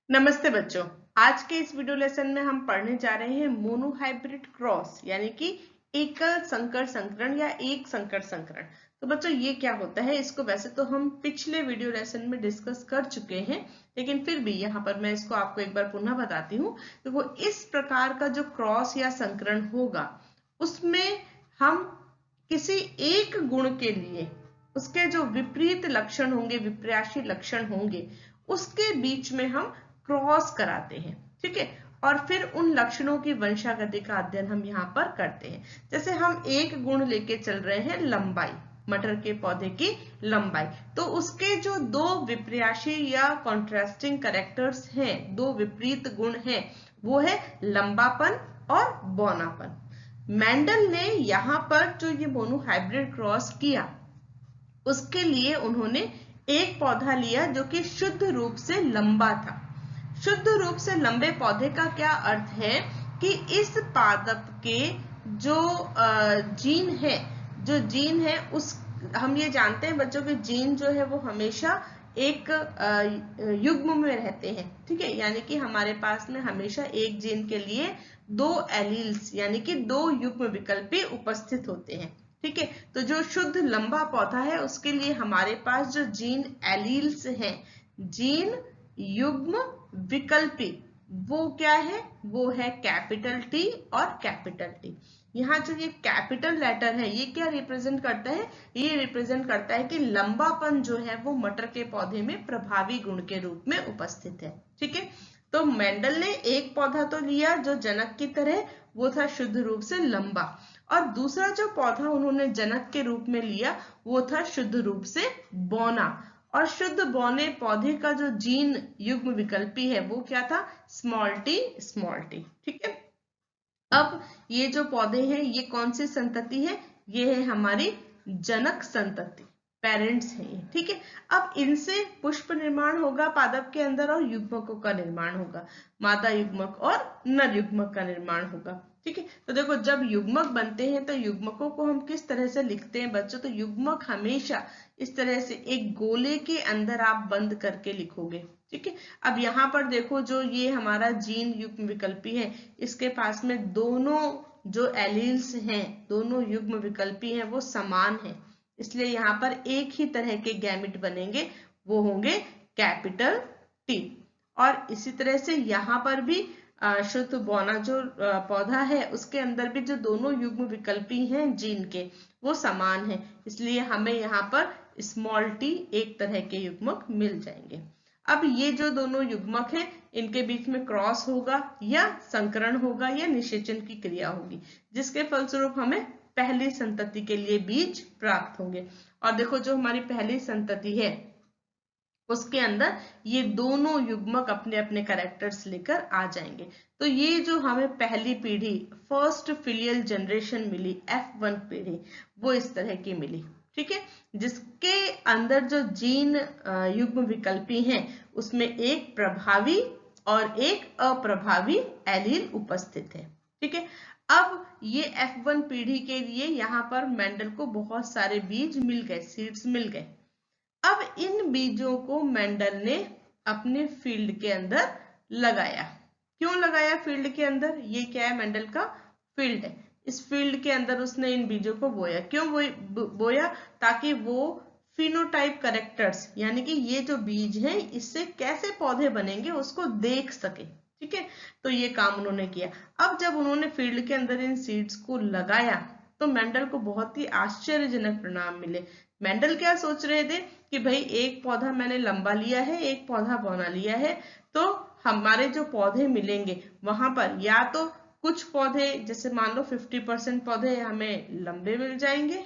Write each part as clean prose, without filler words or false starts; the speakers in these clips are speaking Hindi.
नमस्ते बच्चों। आज के इस वीडियो लेसन में हम पढ़ने जा रहे हैं मोनोहाइब्रिड क्रॉस यानी कि एकल संकर संकरण या एक संकर संकरण। तो बच्चों ये क्या होता है, इसको वैसे तो हम पिछले वीडियो लेसन में डिस्कस कर चुके हैं, लेकिन फिर भी यहाँ पर मैं इसको आपको एक बार पुनः बताती हूँ। तो वो इस प्रकार का जो क्रॉस या संकरण होगा उसमें हम किसी एक गुण के लिए उसके जो विपरीत लक्षण होंगे, विपर्याशी लक्षण होंगे, उसके बीच में हम क्रॉस कराते हैं। ठीक है, और फिर उन लक्षणों की वंशागति का अध्ययन हम यहाँ पर करते हैं। जैसे हम एक गुण लेके चल रहे हैं लंबाई, मटर के पौधे की लंबाई, तो उसके जो दो विपर्याशी या कॉन्ट्रास्टिंग कैरेक्टर्स हैं, दो विपरीत गुण हैं, वो है लंबापन और बौनापन। मेंडल ने यहाँ पर जो ये मोनोहाइब्रिड क्रॉस किया, उसके लिए उन्होंने एक पौधा लिया जो कि शुद्ध रूप से लंबा था। शुद्ध रूप से लंबे पौधे का क्या अर्थ है कि इस पादप के जो जीन है उस हम ये जानते हैं बच्चों के जीन जो है वो हमेशा एक युग्म में रहते हैं। ठीक है, यानी कि हमारे पास में हमेशा एक जीन के लिए दो एलील्स यानी कि दो युग्म विकल्पी उपस्थित होते हैं। ठीक है, तो जो शुद्ध लंबा पौधा है उसके लिए हमारे पास जो जीन एलील्स हैं, जीन युग्म विकल्पी, वो क्या है, वो है कैपिटल टी और कैपिटल टी। यहाँ जो ये कैपिटल लेटर है ये क्या रिप्रेजेंट करता है, ये रिप्रेजेंट करता है कि लंबापन जो है वो मटर के पौधे में प्रभावी गुण के रूप में उपस्थित है। ठीक है, तो मेंडल ने एक पौधा तो लिया जो जनक की तरह, वो था शुद्ध रूप से लंबा, और दूसरा जो पौधा उन्होंने जनक के रूप में लिया वो था शुद्ध रूप से बौना। और शुद्ध बौने पौधे का जो जीन युग्म विकल्पी है वो क्या था, स्मॉल टी स्मॉल टी। ठीक है, अब ये जो पौधे हैं ये कौन सी संतति है, ये है हमारी जनक संतति, पेरेंट्स हैं ये। ठीक है, अब इनसे पुष्प निर्माण होगा पादप के अंदर और युग्मकों का निर्माण होगा, मादा युग्मक और नर युग्मक का निर्माण होगा। ठीक है, तो देखो जब युग्मक बनते हैं तो युग्मकों को हम किस तरह से लिखते हैं बच्चों, तो युग्मक हमेशा इस तरह से एक गोले के अंदर आप बंद करके लिखोगे। ठीक है, अब यहाँ पर देखो जो ये हमारा जीन युग्म विकल्पी है, इसके पास में दोनों जो एलील्स हैं, दोनों युग्म विकल्पी हैं वो समान है, इसलिए यहाँ पर एक ही तरह के गैमेट बनेंगे, वो होंगे कैपिटल टी। और इसी तरह से यहाँ पर भी शुद्ध बौना जो पौधा है उसके अंदर भी जो दोनों युग्म विकल्पी हैं जीन के, वो समान है, इसलिए हमें यहाँ पर स्मॉल टी एक तरह के युग्मक मिल जाएंगे। अब ये जो दोनों युग्मक हैं इनके बीच में क्रॉस होगा या संकरण होगा या निषेचन की क्रिया होगी, जिसके फलस्वरूप हमें पहली संतति के लिए बीज प्राप्त होंगे। और देखो जो हमारी पहली संतति है उसके अंदर ये दोनों युग्मक अपने अपने कैरेक्टर्स लेकर आ जाएंगे। तो ये जो हमें पहली पीढ़ी, फर्स्ट फिलियल जनरेशन मिली, F1 पीढ़ी, वो इस तरह की मिली। ठीक है, जिसके अंदर जो जीन युग्म विकल्पी हैं उसमें एक प्रभावी और एक अप्रभावी एलील उपस्थित है। ठीक है, अब ये F1 पीढ़ी के लिए यहाँ पर मेंडल को बहुत सारे बीज मिल गए, सीड्स मिल गए। अब इन बीजों को मेंडल ने अपने फील्ड के अंदर लगाया। क्यों लगाया फील्ड के अंदर, ये क्या है, मेंडल का फील्ड है, इस फील्ड के अंदर उसने इन बीजों को बोया। क्यों बोया, ताकि वो फिनोटाइप कैरेक्टर्स यानी कि ये जो बीज हैं इससे कैसे पौधे बनेंगे उसको देख सके। ठीक है, तो ये काम उन्होंने किया। अब जब उन्होंने फील्ड के अंदर इन सीड्स को लगाया तो मेंडल को बहुत ही आश्चर्यजनक परिणाम मिले। मेंडल क्या सोच रहे थे कि भाई एक पौधा मैंने लंबा लिया है, एक पौधा बौना लिया है, तो हमारे जो पौधे मिलेंगे वहां पर या तो कुछ पौधे, जैसे मान लो 50% पौधे हमें लंबे मिल जाएंगे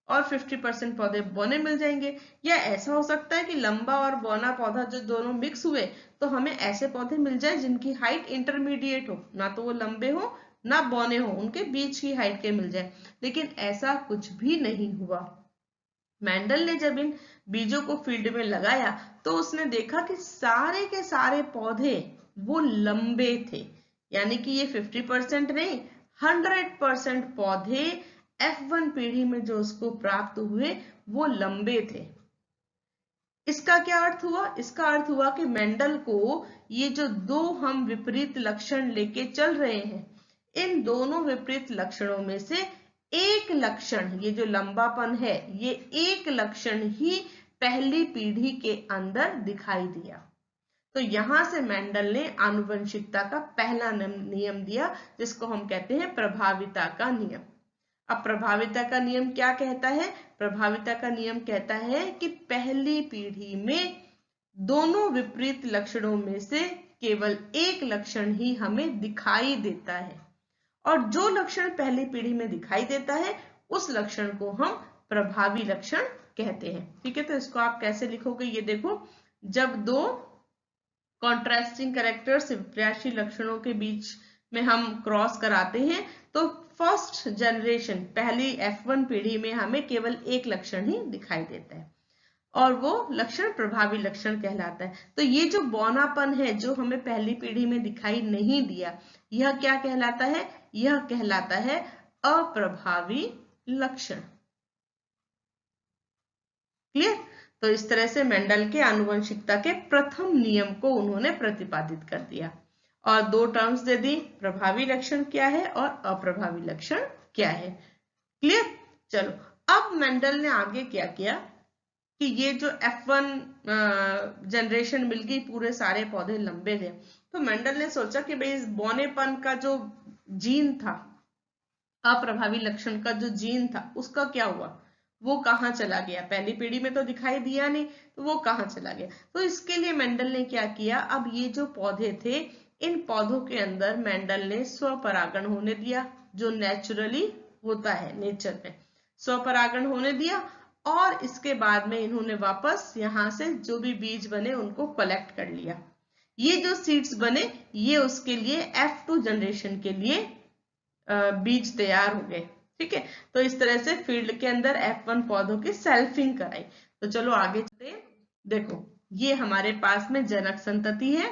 और 50% पौधे बौने मिल जाएंगे, या ऐसा हो सकता है कि लंबा और बौना पौधा जो दोनों मिक्स हुए तो हमें ऐसे पौधे मिल जाए जिनकी हाइट इंटरमीडिएट हो, ना तो वो लंबे हो ना बौने हो, उनके बीच की हाइट के मिल जाए। लेकिन ऐसा कुछ भी नहीं हुआ। मेंडल ने जब इन बीजों को फील्ड में लगाया तो उसने देखा कि सारे के सारे पौधे वो लंबे थे, यानी कि ये 50% नहीं, 100% पौधे F1 पीढ़ी में जो उसको प्राप्त हुए वो लंबे थे। इसका क्या अर्थ हुआ? इसका अर्थ हुआ कि मेंडल को ये जो दो हम विपरीत लक्षण लेके चल रहे हैं, इन दोनों विपरीत लक्षणों में से एक लक्षण, ये जो लंबापन है, ये एक लक्षण ही पहली पीढ़ी के अंदर दिखाई दिया। तो यहां से मेंडल ने आनुवंशिकता का पहला नियम दिया, जिसको हम कहते हैं प्रभाविता का नियम। अब प्रभाविता का नियम क्या कहता है? प्रभाविता का नियम कहता है कि पहली पीढ़ी में दोनों विपरीत लक्षणों में से केवल एक लक्षण ही हमें दिखाई देता है, और जो लक्षण पहली पीढ़ी में दिखाई देता है उस लक्षण को हम प्रभावी लक्षण कहते हैं। ठीक है, तो इसको आप कैसे लिखोगे? ये देखो, जब दो कॉन्ट्रास्टिंग कैरेक्टर्स विपरीत लक्षणों के बीच में हम क्रॉस कराते हैं तो फर्स्ट जनरेशन, पहली F1 पीढ़ी में हमें केवल एक लक्षण ही दिखाई देता है, और वो लक्षण प्रभावी लक्षण कहलाता है। तो ये जो बौनापन है जो हमें पहली पीढ़ी में दिखाई नहीं दिया, यह क्या कहलाता है? यह कहलाता है अप्रभावी लक्षण। क्लियर? तो इस तरह से मेंडल के आनुवंशिकता के प्रथम नियम को उन्होंने प्रतिपादित कर दिया, और दो टर्म्स दे दी, प्रभावी लक्षण क्या है और अप्रभावी लक्षण क्या है। क्लियर? चलो, अब मेंडल ने आगे क्या किया कि ये जो F1 जनरेशन मिल गई, पूरे सारे पौधे लंबे थे, तो मेंडल ने सोचा कि भाई इस बौनेपन का जो जीन था, अप्रभावी लक्षण का जो जीन था, उसका क्या हुआ? वो कहाँ चला गया? पहली पीढ़ी में तो दिखाई दिया नहीं, तो वो कहाँ चला गया? तो इसके लिए मेंडल ने क्या किया, अब ये जो पौधे थे, इन पौधों के अंदर मेंडल ने स्वपरागण होने दिया, जो नेचुरली होता है नेचर में, स्वपरागण होने दिया, और इसके बाद में इन्होंने वापस यहाँ से जो भी बीज बने उनको कलेक्ट कर लिया। ये जो सीड्स बने, ये उसके लिए F2 जनरेशन के लिए बीज तैयार हो गए। ठीक है, तो इस तरह से फील्ड के अंदर F1 पौधों की सेल्फिंग कराई। तो चलो आगे चलते हैं। देखो, ये हमारे पास में जनक संतति है,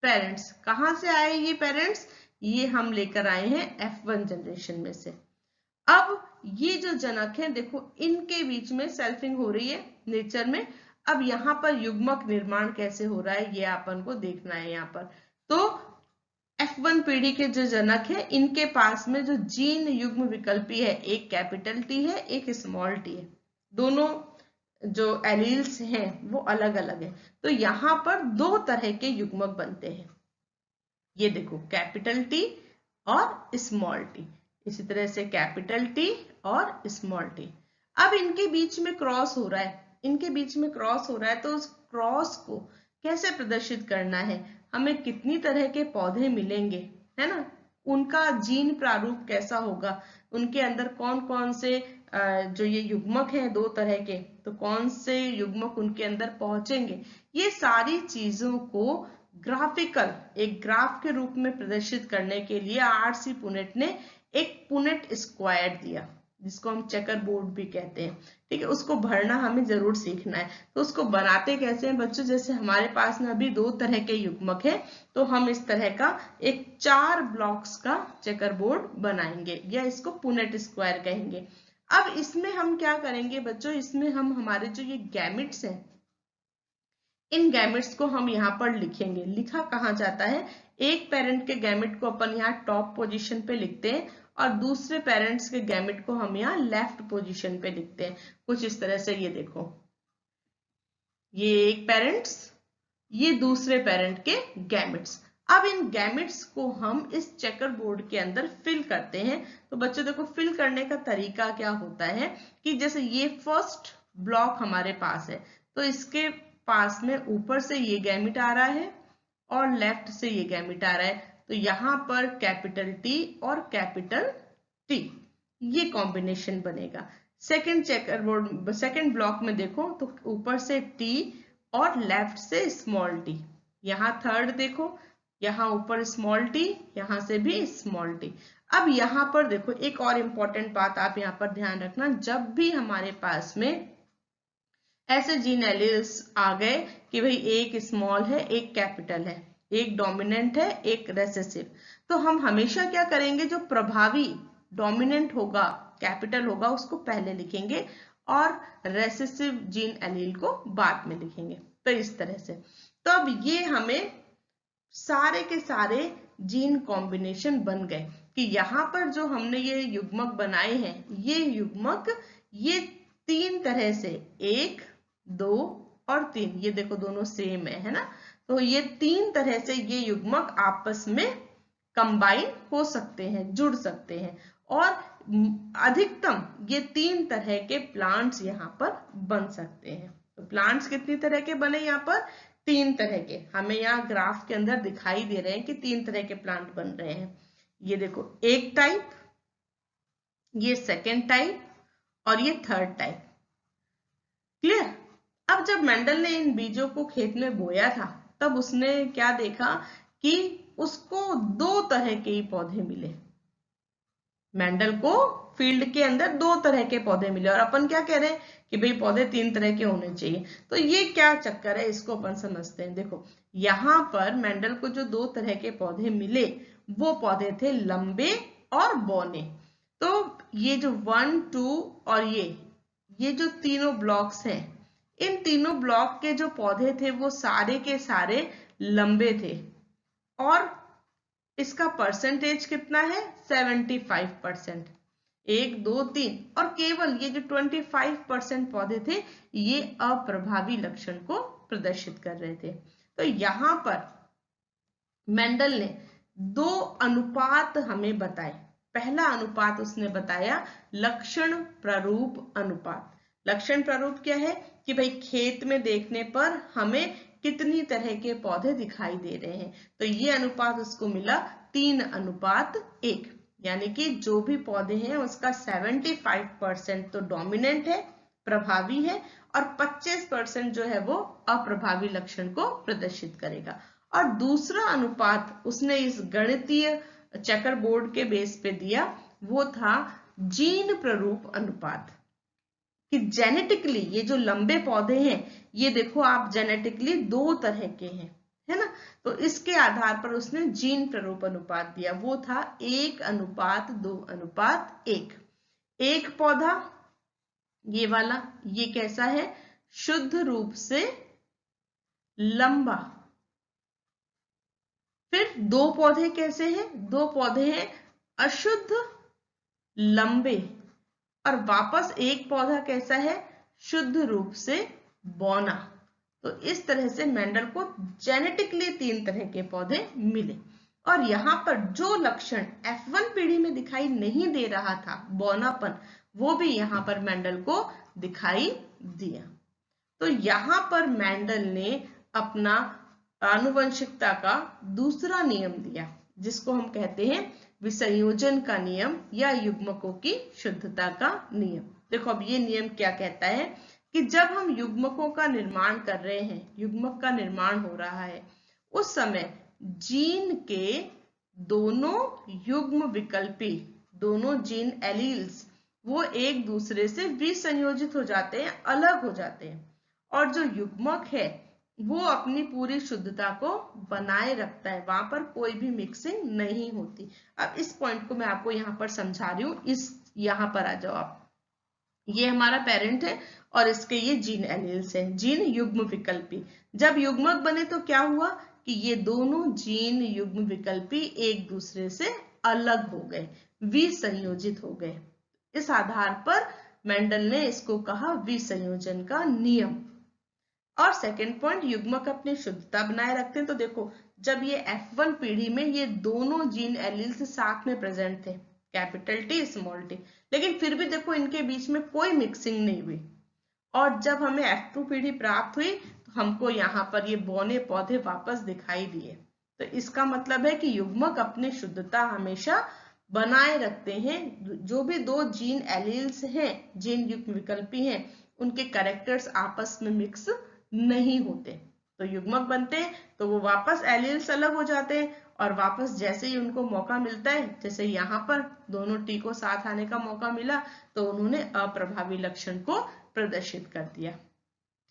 पेरेंट्स। कहाँ से आए ये पेरेंट्स? ये हम लेकर आए हैं F1 जनरेशन में से। अब ये जो जनक है, देखो इनके बीच में सेल्फिंग हो रही है नेचर में। अब यहाँ पर युग्मक निर्माण कैसे हो रहा है, ये अपन को देखना है यहाँ पर। तो F1 पीढ़ी के जो जनक है, इनके पास में जो जीन युग्म विकल्पी है, एक कैपिटल T है, एक स्मॉल t है। दोनों जो एलील्स हैं वो अलग अलग है, तो यहाँ पर दो तरह के युग्मक बनते हैं। ये देखो, कैपिटल T और स्मॉल t, इसी तरह से कैपिटल T और स्मॉल t। अब इनके बीच में क्रॉस हो रहा है, इनके बीच में क्रॉस हो रहा है, तो उस क्रॉस को कैसे प्रदर्शित करना है, हमें कितनी तरह के पौधे मिलेंगे, है ना, उनका जीन प्रारूप कैसा होगा, उनके अंदर कौन कौन से जो ये युग्मक हैं दो तरह के, तो कौन से युग्मक उनके अंदर पहुंचेंगे, ये सारी चीजों को ग्राफिकल, एक ग्राफ के रूप में प्रदर्शित करने के लिए आर.सी. पुनेट ने एक पुनेट स्क्वायर दिया, जिसको हम चेकर बोर्ड भी कहते हैं। ठीक है, उसको भरना हमें जरूर सीखना है। तो उसको बनाते कैसे हैं बच्चों? जैसे हमारे पास में अभी दो तरह के युग्मक है, तो हम इस तरह का एक 4 ब्लॉक्स का चेकर बोर्ड बनाएंगे, या इसको पुनेट स्क्वायर कहेंगे। अब इसमें हम क्या करेंगे बच्चों? इसमें हम हमारे जो ये गैमेट्स हैं, इन गैमेट्स को हम यहाँ पर लिखेंगे। लिखा कहाँ जाता है? एक पेरेंट के गैमेट को अपन यहाँ टॉप पोजीशन पे लिखते हैं, और दूसरे पेरेंट्स के गैमेट को हम यहाँ लेफ्ट पोजीशन पे लिखते हैं, कुछ इस तरह से। ये देखो, ये एक पेरेंट्स, ये दूसरे पेरेंट के गैमेट्स। अब इन गैमेट्स को हम इस चेकर बोर्ड के अंदर फिल करते हैं। तो बच्चों देखो, फिल करने का तरीका क्या होता है कि जैसे ये फर्स्ट ब्लॉक हमारे पास है, तो इसके पास में ऊपर से ये गैमेट आ रहा है और लेफ्ट से ये गैमेट आ रहा है, तो यहाँ पर कैपिटल T और कैपिटल T, ये कॉम्बिनेशन बनेगा। Second checker board, second block में देखो तो ऊपर से T और लेफ्ट से स्मॉल t। यहाँ थर्ड देखो, यहाँ ऊपर स्मॉल t, यहाँ से भी स्मॉल t। अब यहाँ पर देखो, एक और इम्पोर्टेंट बात आप यहाँ पर ध्यान रखना, जब भी हमारे पास में ऐसे जीन एलील्स आ गए कि भाई एक स्मॉल है एक कैपिटल है, एक डोमिनेंट है एक रेसेसिव, तो हम हमेशा क्या करेंगे, जो प्रभावी डोमिनेंट होगा कैपिटल होगा उसको पहले लिखेंगे, और रेसेसिव जीन एलील को बाद में लिखेंगे। तो इस तरह से तो अब ये हमें सारे के सारे जीन कॉम्बिनेशन बन गए कि यहाँ पर जो हमने ये युग्मक बनाए हैं, ये युग्मक ये 3 तरह से 1, 2 और 3, ये देखो दोनों सेम है ना। तो ये 3 तरह से ये युग्मक आपस में कंबाइन हो सकते हैं, जुड़ सकते हैं और अधिकतम ये 3 तरह के प्लांट्स यहाँ पर बन सकते हैं। तो प्लांट्स कितनी तरह के बने यहाँ पर? 3 तरह के हमें यहाँ ग्राफ के अंदर दिखाई दे रहे हैं कि 3 तरह के प्लांट बन रहे हैं। ये देखो एक टाइप, ये सेकेंड टाइप और ये थर्ड टाइप। क्लियर? अब जब मेंडल ने इन बीजों को खेत में बोया था तब उसने क्या देखा कि उसको 2 तरह के ही पौधे मिले। मेंडल को फील्ड के अंदर 2 तरह के पौधे मिले और अपन क्या कह रहे हैं कि भाई पौधे 3 तरह के होने चाहिए। तो ये क्या चक्कर है, इसको अपन समझते हैं। देखो यहाँ पर मेंडल को जो 2 तरह के पौधे मिले वो पौधे थे लंबे और बौने। तो ये जो 1, 2 और ये जो तीनों ब्लॉक्स हैं, इन तीनों ब्लॉक के जो पौधे थे वो सारे के सारे लंबे थे और इसका परसेंटेज कितना है? 75%। 1, 2, 3 और केवल ये जो 25% पौधे थे ये अप्रभावी लक्षण को प्रदर्शित कर रहे थे। तो यहाँ पर मेंडल ने 2 अनुपात हमें बताए। पहला अनुपात उसने बताया लक्षण प्रारूप अनुपात। लक्षण प्रारूप क्या है कि भाई खेत में देखने पर हमें कितनी तरह के पौधे दिखाई दे रहे हैं। तो ये अनुपात उसको मिला 3:1, यानी कि जो भी पौधे हैं उसका 75% तो डोमिनेंट है, प्रभावी है और 25% जो है वो अप्रभावी लक्षण को प्रदर्शित करेगा। और दूसरा अनुपात उसने इस गणितीय चेकर बोर्ड के बेस पे दिया, वो था जीन प्रारूप अनुपात कि जेनेटिकली ये जो लंबे पौधे हैं ये देखो आप जेनेटिकली 2 तरह के हैं, है ना। तो इसके आधार पर उसने जीन प्रारूप अनुपात दिया, वो था 1:2:1। एक पौधा ये वाला, ये कैसा है? शुद्ध रूप से लंबा। फिर 2 पौधे कैसे हैं? 2 पौधे हैं अशुद्ध लंबे और वापस एक पौधा कैसा है? शुद्ध रूप से बौना। तो इस तरह से मेंडल को जेनेटिकली 3 तरह के पौधे मिले और यहाँ पर जो लक्षण F1 पीढ़ी में दिखाई नहीं दे रहा था, बौनापन, वो भी यहाँ पर मेंडल को दिखाई दिया। तो यहाँ पर मेंडल ने अपना आनुवंशिकता का दूसरा नियम दिया जिसको हम कहते हैं विसंयोजन का नियम या युग्मकों की शुद्धता का नियम। देखो अब ये नियम क्या कहता है कि जब हम युग्मकों का निर्माण कर रहे हैं, युग्मक का निर्माण हो रहा है, उस समय जीन के दोनों युग्म विकल्पी, दोनों जीन एलील्स, वो एक दूसरे से विसंयोजित हो जाते हैं, अलग हो जाते हैं और जो युग्मक है वो अपनी पूरी शुद्धता को बनाए रखता है, वहां पर कोई भी मिक्सिंग नहीं होती। अब इस पॉइंट को मैं आपको यहाँ पर समझा रही हूँ, यहाँ पर आ जाओ आप। ये हमारा पेरेंट है और इसके ये जीन एलील्स हैं, जीन युग्म विकल्पी। जब युग्मक बने तो क्या हुआ कि ये दोनों जीन युग्म विकल्पी एक दूसरे से अलग हो गए, विसंयोजित हो गए। इस आधार पर मेंडल ने इसको कहा विसंयोजन का नियम। और सेकेंड पॉइंट, युग्मक अपनी शुद्धता बनाए रखते हैं। तो देखो जब ये F1 पीढ़ी में ये दोनों जीन एलील्स साथ में प्रेजेंट थे, कैपिटल T स्मॉल t, लेकिन फिर भी देखो इनके बीच में कोई मिक्सिंग नहीं हुई और जब हमें F2 पीढ़ी प्राप्त हुई तो हमको यहाँ पर ये बौने पौधे वापस दिखाई दिए। तो इसका मतलब है कि युग्मक अपनी शुद्धता हमेशा बनाए रखते हैं। जो भी 2 जीन एलील्स हैं, जीन युग्म विकल्पी हैं, उनके कैरेक्टर्स आपस में मिक्स नहीं होते। तो युग्मक बनते हैं तो वो वापस एलील्स अलग हो जाते हैं और वापस जैसे ही उनको मौका मिलता है, जैसे यहाँ पर दोनों टी को साथ आने का मौका मिला तो उन्होंने अप्रभावी लक्षण को प्रदर्शित कर दिया।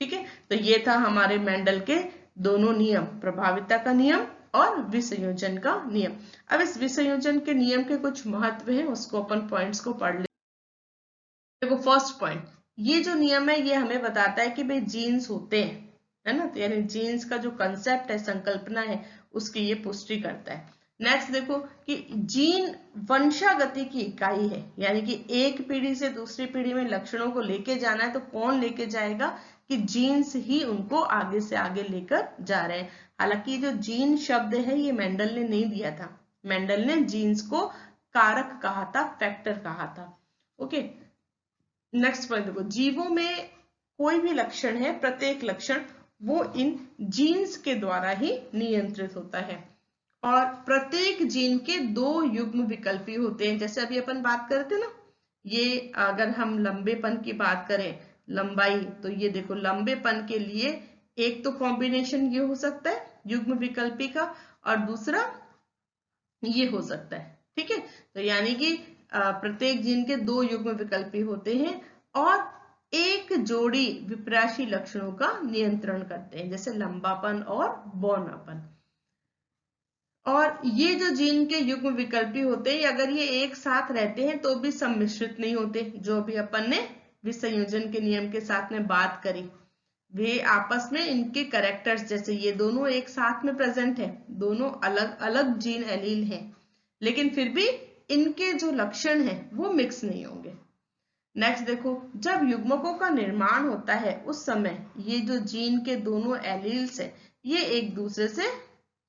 ठीक है, तो ये था हमारे मेंडल के दोनों नियम, प्रभाविता का नियम और विसंयोजन का नियम। अब इस विसंयोजन के नियम के कुछ महत्व है, उसको अपन पॉइंट्स को पढ़ ले। देखो फर्स्ट पॉइंट, ये जो नियम है ये हमें बताता है कि भाई जीन्स होते हैं, है ना, तो यानी जीन्स का जो कंसेप्ट है, संकल्पना है, उसकी ये पुष्टि करता है। नेक्स्ट देखो कि जीन वंशागति की इकाई है, यानी कि एक पीढ़ी से दूसरी पीढ़ी में लक्षणों को लेके जाना है तो कौन लेके जाएगा, कि जीन्स ही उनको आगे से आगे लेकर जा रहे हैं। हालांकि जो जीन शब्द है ये मेंडल ने नहीं दिया था, मेंडल ने जीन्स को कारक कहा था, फैक्टर कहा था। ओके, नेक्स्ट पॉइंट देखो, जीवों में कोई भी लक्षण है, प्रत्येक लक्षण वो इन जीन्स के द्वारा ही नियंत्रित होता है। और प्रत्येक जीन के 2 युग्म विकल्पी होते हैं, जैसे अभी अपन बात कर रहे थे ना, ये अगर हम लंबेपन की बात करें, लंबाई, तो ये देखो लंबेपन के लिए एक तो कॉम्बिनेशन ये हो सकता है युग्म विकल्पी का, और दूसरा ये हो सकता है। ठीक है, तो यानी कि प्रत्येक जीन के 2 युग्म विकल्पी होते हैं और एक जोड़ी विपराशी लक्षणों का नियंत्रण करते हैं, जैसे लंबापन और बौनापन। और ये जो जीन के युग्म विकल्पी होते हैं, अगर ये एक साथ रहते हैं तो भी सम्मिश्रित नहीं होते, जो भी अपन ने विसंयोजन के नियम के साथ में बात करी, वे आपस में इनके कैरेक्टर्स, जैसे ये दोनों एक साथ में प्रेजेंट है, दोनों अलग अलग जीन एलील हैं, लेकिन फिर भी इनके जो लक्षण हैं वो मिक्स नहीं होंगे। नेक्स्ट देखो, जब युग्मकों का निर्माण होता है उस समय ये जो जीन के दोनों एलील्स है ये एक दूसरे से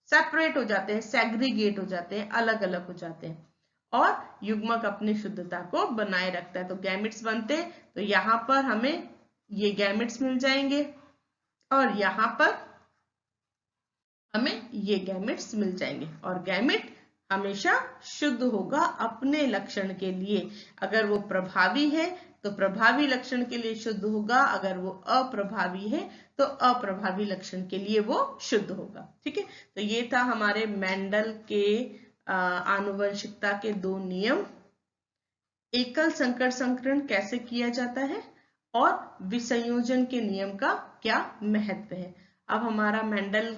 सेपरेट हो जाते हैं, सेग्रीगेट हो जाते हैं, अलग अलग हो जाते हैं, और युग्मक अपनी शुद्धता को बनाए रखता है। तो गैमेट्स बनते हैं, तो यहाँ पर हमें ये गैमेट्स मिल जाएंगे और यहाँ पर हमें ये गैमेट्स मिल जाएंगे, और गैमेट हमेशा शुद्ध होगा अपने लक्षण के लिए। अगर वो प्रभावी है तो प्रभावी लक्षण के लिए शुद्ध होगा, अगर वो अप्रभावी है तो अप्रभावी लक्षण के लिए वो शुद्ध होगा। ठीक है, तो ये था हमारे मेंडल के आनुवंशिकता के 2 नियम, एकल संकर संकरण कैसे किया जाता है और विसंयोजन के नियम का क्या महत्व है। अब हमारा मेंडल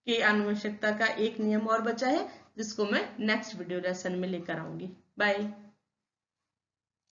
के आनुवंशिकता का एक नियम और बचा है, जिसको मैं नेक्स्ट वीडियो लेसन में लेकर आऊंगी। बाय।